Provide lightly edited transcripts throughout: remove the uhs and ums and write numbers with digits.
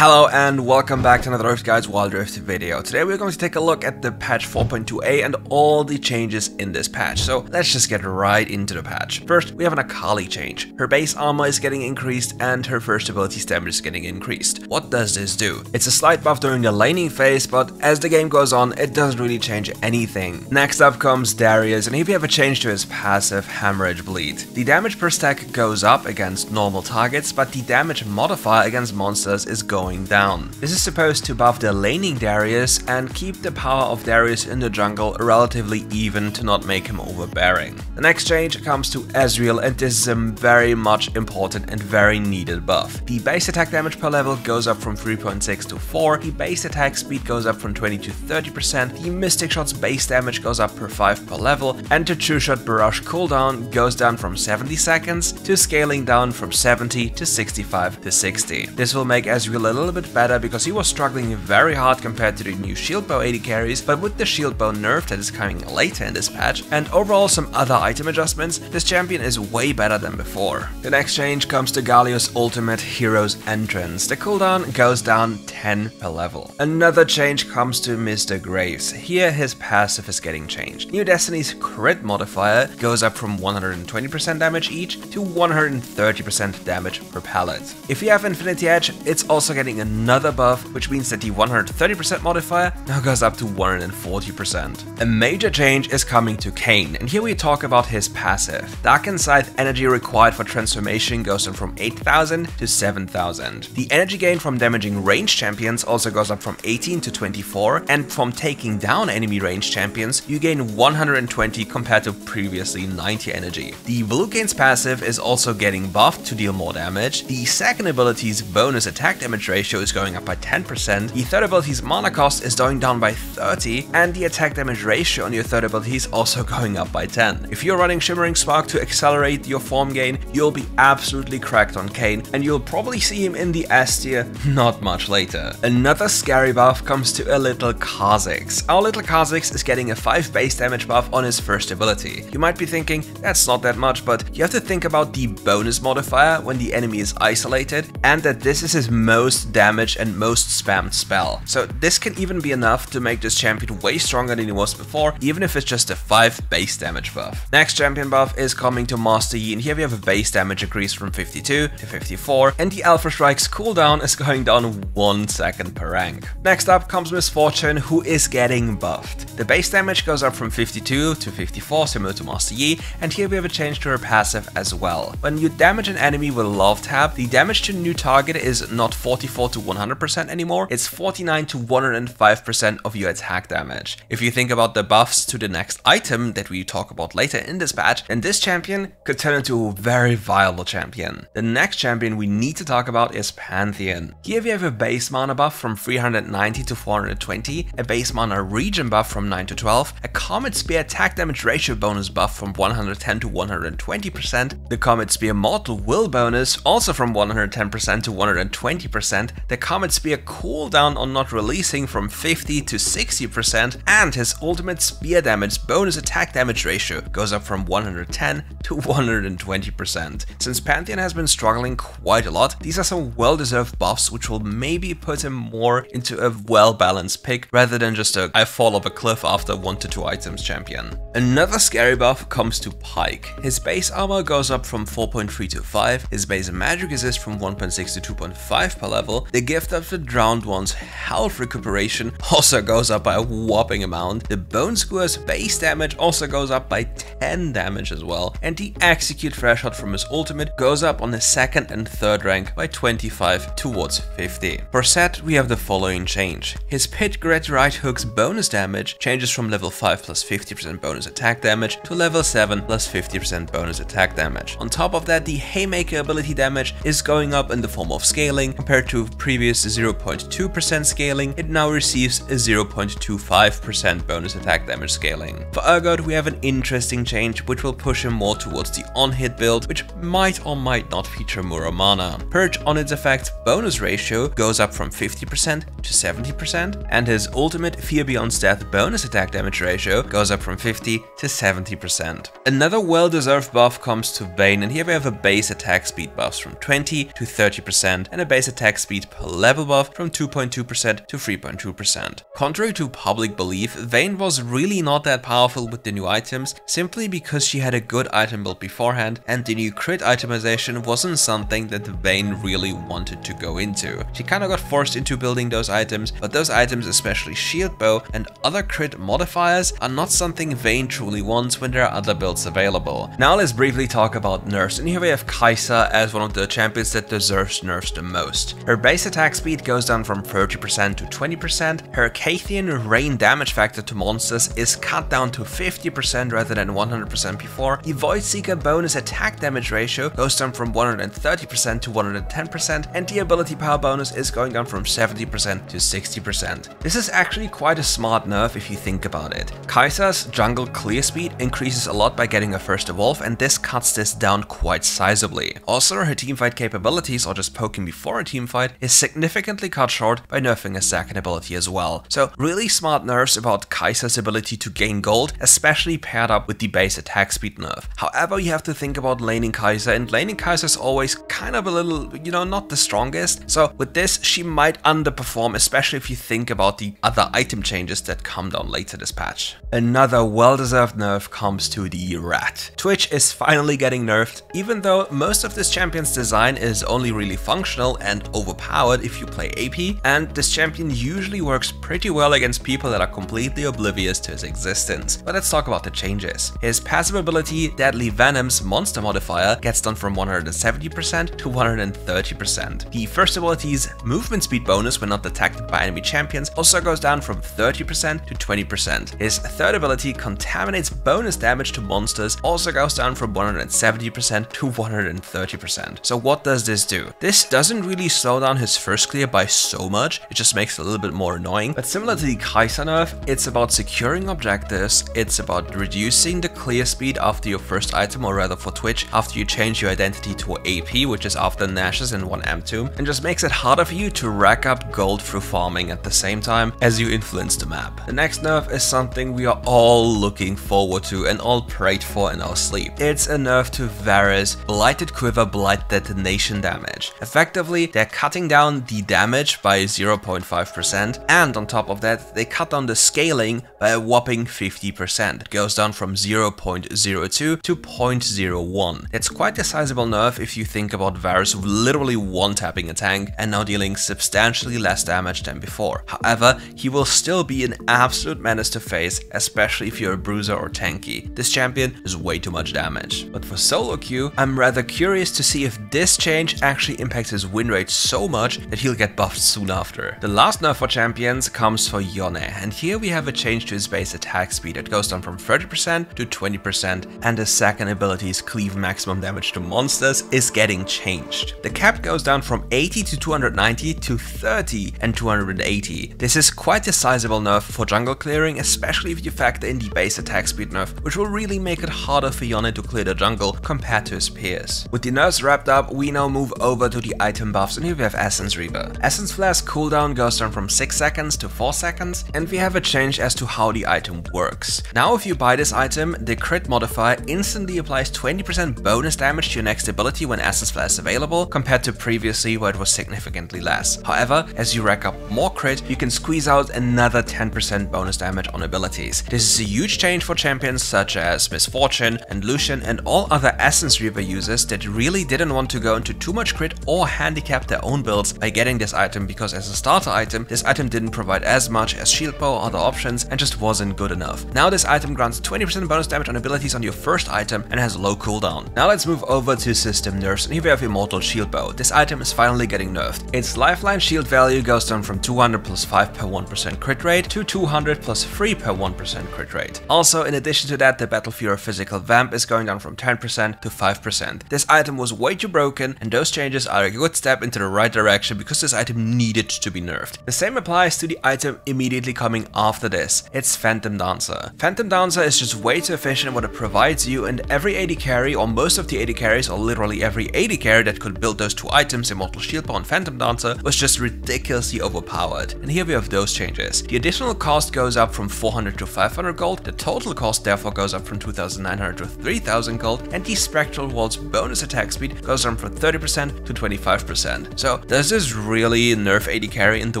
Hello and welcome back to another RiftGuides WildRift video. Today we're going to take a look at the patch 4.2a and all the changes in this patch. So let's just get right into the patch. First, we have an AKALI change. Her base armor is getting increased and her first ability's damage is getting increased. What does this do? It's a slight buff during the laning phase, but as the game goes on, it doesn't really change anything. Next up comes DARIUS, and here we have a change to his passive Hemorrhage Bleed. The damage per stack goes up against normal targets, but the damage modifier against monsters is going down. This is supposed to buff the laning DARIUS and keep the power of DARIUS in the jungle relatively even to not make him overbearing. The next change comes to EZREAL, and this is a very much important and very needed buff. The base attack damage per level goes up from 3.6 to 4, the base attack speed goes up from 20 to 30%, the Mystic Shot's base damage goes up per 5 per level, and the True Shot Barrage cooldown goes down from 70 seconds to scaling down from 70 to 65 to 60. This will make EZREAL a little bit better because he was struggling very hard compared to the new shield bow AD carries, but with the shield bow nerf that is coming later in this patch and overall some other item adjustments, this champion is way better than before. The next change comes to Galio's ultimate Hero's Entrance. The cooldown goes down 10 per level. Another change comes to Mr. Graves. Here his passive is getting changed. New Destiny's crit modifier goes up from 120% damage each to 130% damage per pellet. If you have Infinity Edge, it's also getting another buff, which means that the 130% modifier now goes up to 140%. A major change is coming to Kayn, and here we talk about his passive. Darkened Scythe energy required for transformation goes up from 8,000 to 7,000. The energy gain from damaging ranged champions also goes up from 18 to 24, and from taking down enemy ranged champions, you gain 120 compared to previously 90 energy. The Blue Gain's passive is also getting buffed to deal more damage. The second ability's bonus attack damage ratio is going up by 10%, the third ability's mana cost is going down by 30, and the attack damage ratio on your third ability is also going up by 10. If you're running Shimmering Spark to accelerate your form gain, you'll be absolutely cracked on Kayn, and you'll probably see him in the S tier not much later. Another scary buff comes to a little Kha'Zix. Our little Kha'Zix is getting a 5 base damage buff on his first ability. You might be thinking, that's not that much, but you have to think about the bonus modifier when the enemy is isolated, and that this is his most damage and most spammed spell. So this can even be enough to make this champion way stronger than he was before, even if it's just a 5 base damage buff. Next champion buff is coming to Master Yi, and here we have a base damage increase from 52 to 54, and the Alpha Strike's cooldown is going down 1 second per rank. Next up comes Miss Fortune, who is getting buffed. The base damage goes up from 52 to 54, similar to Master Yi, and here we have a change to her passive as well. When you damage an enemy with Love Tap, the damage to new target is not 44 to 100% anymore, it's 49 to 105% of your attack damage. If you think about the buffs to the next item that we talk about later in this patch, then this champion could turn into a very viable champion. The next champion we need to talk about is Pantheon. Here we have a base mana buff from 390 to 420, a base mana regen buff from 9 to 12, a Comet Spear attack damage ratio bonus buff from 110 to 120%, the Comet Spear Mortal Will bonus also from 110% to 120%, the Comet Spear cooldown on not releasing from 50 to 60%, and his ultimate spear damage bonus attack damage ratio goes up from 110 to 120%. Since Pantheon has been struggling quite a lot, these are some well-deserved buffs which will maybe put him more into a well-balanced pick rather than just a I fall off a cliff after 1 to 2 items champion. Another scary buff comes to PYKE. His base armor goes up from 4.3 to 5, his base magic resist from 1.6 to 2.5 per level, the gift of the Drowned One's health recuperation also goes up by a whopping amount, the Bone Skewer's base damage also goes up by 10 damage as well, and the execute threshold from his ultimate goes up on the second and third rank by 25 towards 50. For Set, we have the following change. His Pit Grit Right Hook's bonus damage changes from level 5 plus 50% bonus attack damage to level 7 plus 50% bonus attack damage. On top of that, the Haymaker ability damage is going up in the form of scaling. Compared to previous 0.2% scaling, it now receives a 0.25% bonus attack damage scaling. For Urgot, we have an interesting change which will push him more towards the on-hit build, which might or might not feature Muramana. Purge on its effects bonus ratio goes up from 50% to 70%, and his ultimate Fear Beyond Death bonus attack damage ratio goes up from 50 to 70%. Another well-deserved buff comes to Vayne, and here we have a base attack speed buffs from 20 to 30% and a base attack speed per level buff from 2.2% to 3.2%. Contrary to public belief, Vayne was really not that powerful with the new items, simply because she had a good item build beforehand, and the new crit itemization wasn't something that Vayne really wanted to go into. She kinda got forced into building those items, but those items, especially shield bow and other crit modifiers, are not something Vayne truly wants when there are other builds available. Now let's briefly talk about nerfs, and here we have Kai'Sa as one of the champions that deserves nerfs the most. Her base attack speed goes down from 30% to 20%, her Pantheon rain damage factor to monsters is cut down to 50% rather than 100% before, the Void Seeker bonus attack damage ratio goes down from 130% to 110%, and the ability power bonus is going down from 70% to 60%. This is actually quite a smart nerf if you think about it. Kai'Sa's jungle clear speed increases a lot by getting a first evolve, and this cuts this down quite sizably. Also, her teamfight capabilities, or just poking before a teamfight, is significantly cut short by nerfing a second ability as well. So really smart nerfs about Kai'Sa's ability to gain gold, especially paired up with the base attack speed nerf. However, you have to think about laning Kai'Sa, and laning Kai'Sa is always kind of a little, not the strongest. So with this, she might underperform, especially if you think about the other item changes that come down later this patch. Another well-deserved nerf comes to the Rat. Twitch is finally getting nerfed, even though most of this champion's design is only really functional and overpowered if you play AP, and this champion usually works pretty well against people that are completely oblivious to his existence. But let's talk about the changes. His passive ability, Deadly Venom's monster modifier, gets down from 170% to 130%. The first ability's movement speed bonus when not detected by enemy champions also goes down from 30% to 20%. His third ability, Contaminate's bonus damage to monsters, also goes down from 170% to 130%. So what does this do? This doesn't really slow down his first clear by so much, it just makes it a little bit more annoying. But similar to the Kai'Sa nerf, it's about securing objectives, it's about reducing the clear speed after your first item, or rather for Twitch, after you change your identity to AP, which is after Nashes and 1 Amp Tomb, and just makes it harder for you to rack up gold through farming at the same time as you influence the map. The next nerf is something we are all looking forward to and all prayed for in our sleep. It's a nerf to VARUS Blighted Quiver Blight Detonation damage. Effectively, they're cutting down the damage by 0.5%, and on top of that, they cut down the scaling by a whopping 50%. It goes down from 0.02 to 0.01. It's quite a sizable nerf if you think about VARUS literally one-tapping a tank and now dealing substantially less damage than before. However, he will still be an absolute menace to face, especially if you're a bruiser or tanky. This champion is way too much damage. But for solo queue, I'm rather curious to see if this change actually impacts his win rate so much that he'll get buffed soon after. The last nerf for champions comes for Yone, and here we have a change to his base attack speed. It goes down from 30% to 20%, and the second ability's cleave maximum damage to monsters is getting changed. The cap goes down from 80 to 290 to 30 and 280. This is quite a sizable nerf for jungle clearing, especially if you factor in the base attack speed nerf, which will really make it harder for Yone to clear the jungle compared to his peers. With the nerfs wrapped up, we now move over to the item buffs, and here we have Essence Reaver. Essence Flask cooldown goes down from 6 seconds to 4 seconds, and we have a change as to how the item works. Now if you buy this item, the crit modifier instantly applies 20% bonus damage to your next ability when Essence Flask is available, compared to previously where it was significantly less. However, as you rack up more crit, you can squeeze out another 10% bonus damage on abilities. This is a huge change for champions such as Misfortune and Lucian and all other Essence Reaver users that really didn't want to go into too much crit or handicap their own builds by getting this item, because as a starter item, this item didn't provide as much as shield bow or other options and just wasn't good enough. Now this item grants 20% bonus damage on abilities on your first item and has low cooldown. Now let's move over to system nerfs, and here we have Immortal Shield Bow. This item is finally getting nerfed. Its lifeline shield value goes down from 200 plus 5 per 1% crit rate to 200 plus 3 per 1% crit rate. Also, in addition to that, the Battle Fury Physical Vamp is going down from 10% to 5%. This item was way too broken, and those changes are a good step into the right direction because this item needed to be nerfed. The same applies to the item immediately coming after this. It's Phantom Dancer. Phantom Dancer is just way too efficient in what it provides you, and every AD carry, or most of the AD carries, or literally every AD carry that could build those two items, Immortal Shield Bow and Phantom Dancer, was just ridiculously overpowered. And here we have those changes. The additional cost goes up from 400 to 500 gold, the total cost therefore goes up from 2,900 to 3,000 gold, and the Spectral Wall's bonus attack speed goes down from 30% to 25%. So Now, does this really nerf AD carry in the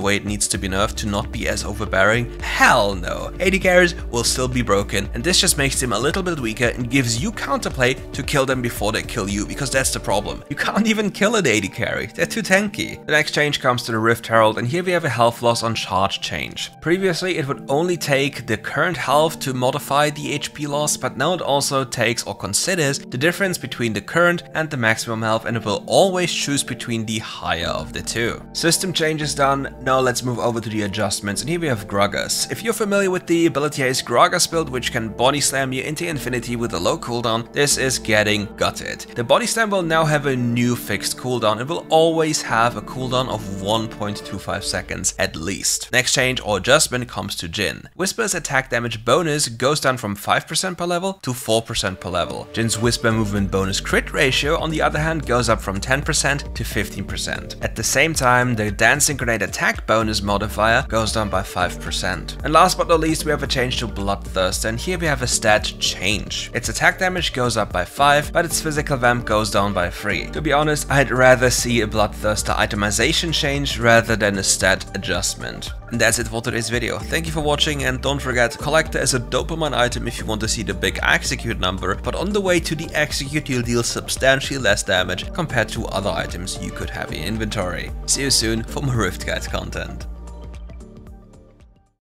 way it needs to be nerfed to not be as overbearing? Hell no. AD carries will still be broken, and this just makes them a little bit weaker and gives you counterplay to kill them before they kill you, because that's the problem. You can't even kill an AD carry, they're too tanky. The next change comes to the Rift Herald, and here we have a health loss on charge change. Previously, it would only take the current health to modify the HP loss, but now it also takes or considers the difference between the current and the maximum health, and it will always choose between the higher of the two. System change is done. Now let's move over to the adjustments, and here we have Gragas. If you're familiar with the ability Haste Gragas build, which can body slam you into infinity with a low cooldown, this is getting gutted. The body slam will now have a new fixed cooldown. It will always have a cooldown of 1.25 seconds at least. Next change or adjustment comes to Jhin. Whisper's attack damage bonus goes down from 5% per level to 4% per level. Jhin's Whisper movement bonus crit ratio, on the other hand, goes up from 10% to 15%. At the same time, the Dancing Grenade attack bonus modifier goes down by 5%. And last but not least, we have a change to Bloodthirster, and here we have a stat change. Its attack damage goes up by 5, but its physical vamp goes down by 3. To be honest, I'd rather see a Bloodthirster itemization change rather than a stat adjustment. And that's it for today's video. Thank you for watching, and don't forget, Collector is a dopamine item if you want to see the big execute number, but on the way to the execute you'll deal substantially less damage compared to other items you could have in inventory. See you soon for more RiftGuides content.